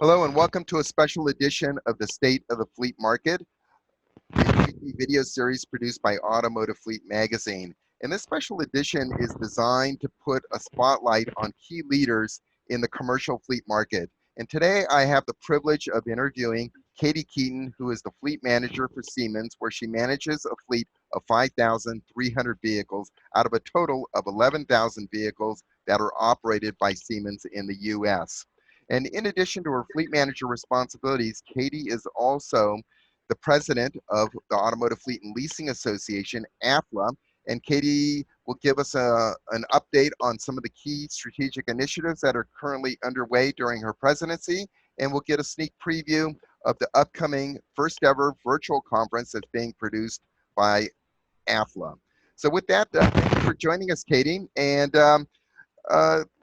Hello and welcome to a special edition of the State of the Fleet Market, a weekly video series produced by Automotive Fleet Magazine. And this special edition is designed to put a spotlight on key leaders in the commercial fleet market. And today I have the privilege of interviewing Katie Keeton, who is the fleet manager for Siemens, where she manages a fleet of 5,300 vehicles out of a total of 11,000 vehicles that are operated by Siemens in the US. And in addition to her fleet manager responsibilities, Katie is also the president of the Automotive Fleet and Leasing Association, AFLA. And Katie will give us an update on some of the key strategic initiatives that are currently underway during her presidency. And we'll get a sneak preview of the upcoming first ever virtual conference that's being produced by AFLA. So with that, thank you for joining us, Katie. And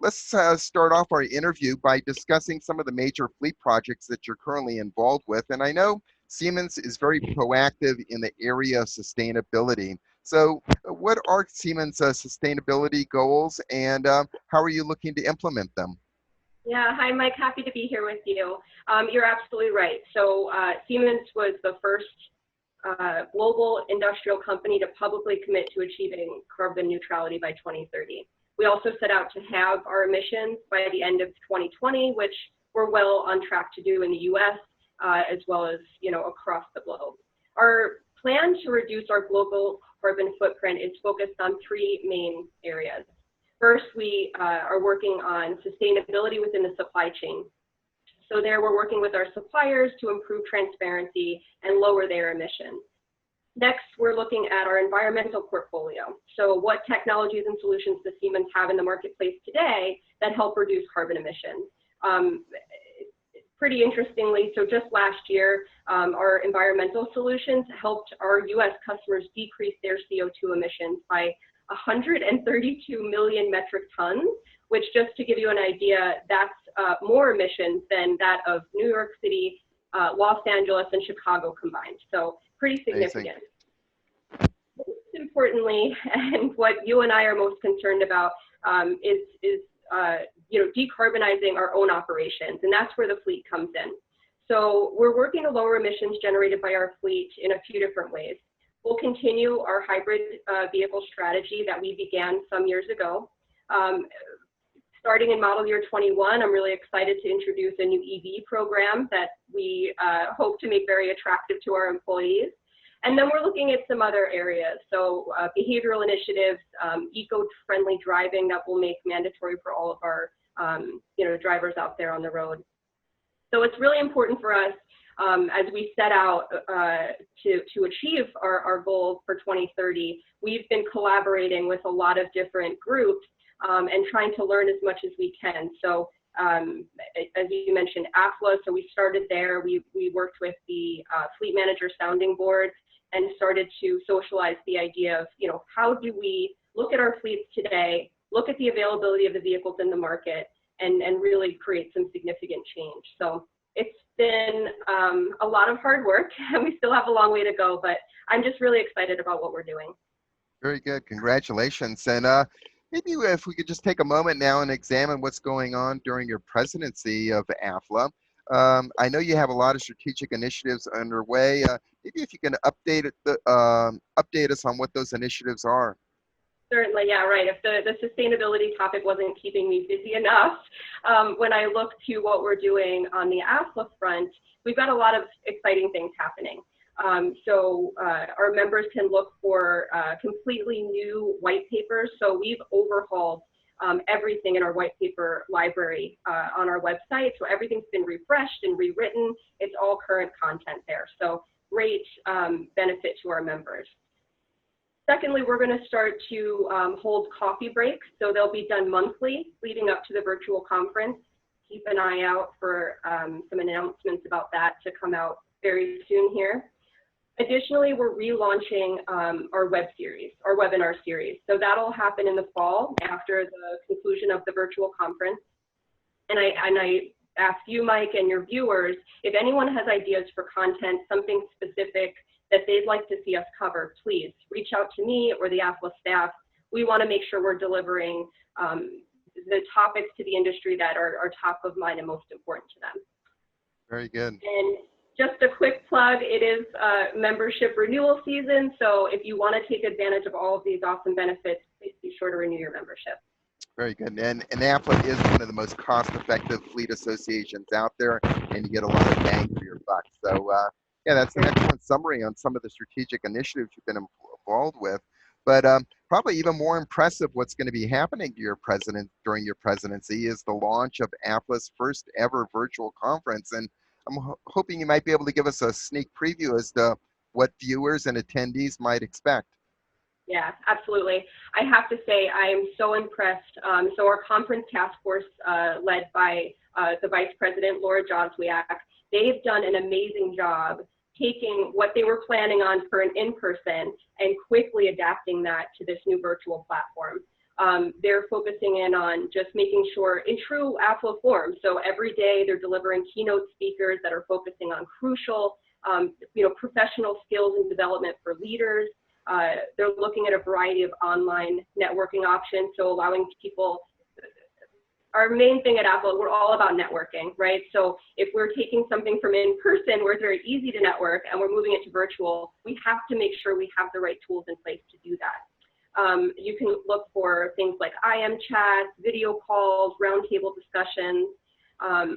let's start off our interview by discussing some of the major fleet projects that you're currently involved with. And I know Siemens is very proactive in the area of sustainability. So what are Siemens' sustainability goals, and how are you looking to implement them? Yeah, hi Mike, happy to be here with you. You're absolutely right. So Siemens was the first global industrial company to publicly commit to achieving carbon neutrality by 2030. We also set out to have our emissions by the end of 2020, which we're well on track to do in the US, as well as across the globe. Our plan to reduce our global carbon footprint is focused on three main areas. First, we are working on sustainability within the supply chain. So there we're working with our suppliers to improve transparency and lower their emissions. Next, we're looking at our environmental portfolio. So what technologies and solutions does Siemens have in the marketplace today that help reduce carbon emissions? Pretty interestingly, so just last year, our environmental solutions helped our US customers decrease their CO2 emissions by 132 million metric tons, which, just to give you an idea, that's more emissions than that of New York City, Los Angeles, and Chicago combined. So pretty significant. Amazing. Most importantly, and what you and I are most concerned about is decarbonizing our own operations, and that's where the fleet comes in. So we're working to lower emissions generated by our fleet in a few different ways. We'll continue our hybrid vehicle strategy that we began some years ago. Starting in model year 21, I'm really excited to introduce a new EV program that we hope to make very attractive to our employees. And then we're looking at some other areas. So behavioral initiatives, eco-friendly driving that will make mandatory for all of our drivers out there on the road. So it's really important for us as we set out to achieve our goals for 2030. We've been collaborating with a lot of different groups and trying to learn as much as we can. So as you mentioned, AFLA, so we started there. We worked with the Fleet Manager Sounding Board and started to socialize the idea of, how do we look at our fleets today, look at the availability of the vehicles in the market, and really create some significant change. So it's been a lot of hard work, and we still have a long way to go, but I'm just really excited about what we're doing. Very good. Congratulations. And maybe if we could just take a moment now and examine what's going on during your presidency of AFLA. I know you have a lot of strategic initiatives underway. Maybe if you can update us on what those initiatives are. Certainly, yeah, right. If the sustainability topic wasn't keeping me busy enough, when I look to what we're doing on the AFLA front, we've got a lot of exciting things happening. So our members can look for completely new white papers. So we've overhauled everything in our white paper library on our website. So everything's been refreshed and rewritten. It's all current content there. So great benefit to our members. Secondly, we're going to start to hold coffee breaks. So they'll be done monthly leading up to the virtual conference. Keep an eye out for some announcements about that to come out very soon here. Additionally, we're relaunching our webinar series. So that'll happen in the fall after the conclusion of the virtual conference. And I ask you, Mike, and your viewers, if anyone has ideas for content, something specific that they'd like to see us cover, please reach out to me or the AFLA staff. We want to make sure we're delivering the topics to the industry that are top of mind and most important to them. Very good. And just a quick plug, it is membership renewal season, so if you want to take advantage of all of these awesome benefits, please be sure to renew your membership. Very good. And AFLA is one of the most cost-effective fleet associations out there, and you get a lot of bang for your buck. So, yeah, that's an excellent summary on some of the strategic initiatives you've been involved with. But probably even more impressive, what's going to be happening to your during your presidency is the launch of AFLA's first ever virtual conference. And I'm hoping you might be able to give us a sneak preview as to what viewers and attendees might expect. Yeah, absolutely. I have to say I am so impressed. So our conference task force, led by the Vice President, Laura Joswiak, they've done an amazing job taking what they were planning on for an in-person and quickly adapting that to this new virtual platform. They're focusing in on just making sure in true AFLA form. So every day they're delivering keynote speakers that are focusing on crucial, professional skills and development for leaders. They're looking at a variety of online networking options, so allowing people, our main thing at AFLA, we're all about networking, right? So if we're taking something from in-person where it's very easy to network and we're moving it to virtual, we have to make sure we have the right tools in place to do that. You can look for things like IM chats, video calls, roundtable discussions.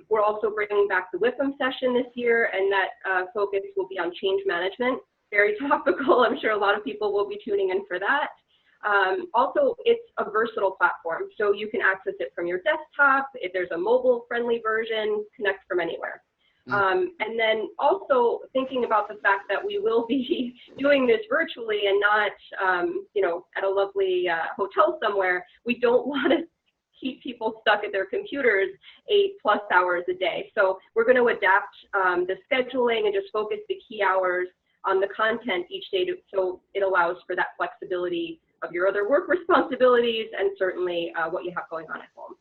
We're also bringing back the WIPM session this year, and that focus will be on change management. Very topical. I'm sure a lot of people will be tuning in for that. Also, it's a versatile platform, so you can access it from your desktop. If there's a mobile-friendly version, connect from anywhere. And then also thinking about the fact that we will be doing this virtually and not, at a lovely hotel somewhere. We don't want to keep people stuck at their computers 8+ hours a day. So we're going to adapt the scheduling and just focus the key hours on the content each day so it allows for that flexibility of your other work responsibilities and certainly what you have going on at home.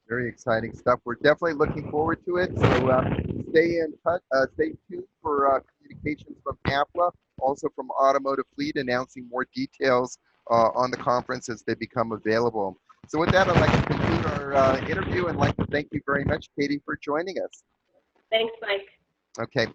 Very exciting stuff. We're definitely looking forward to it. So stay in touch, stay tuned for communications from AFLA, also from Automotive Fleet, announcing more details on the conference as they become available. So with that, I'd like to conclude our interview and like to thank you very much, Katie, for joining us. Thanks, Mike. Okay.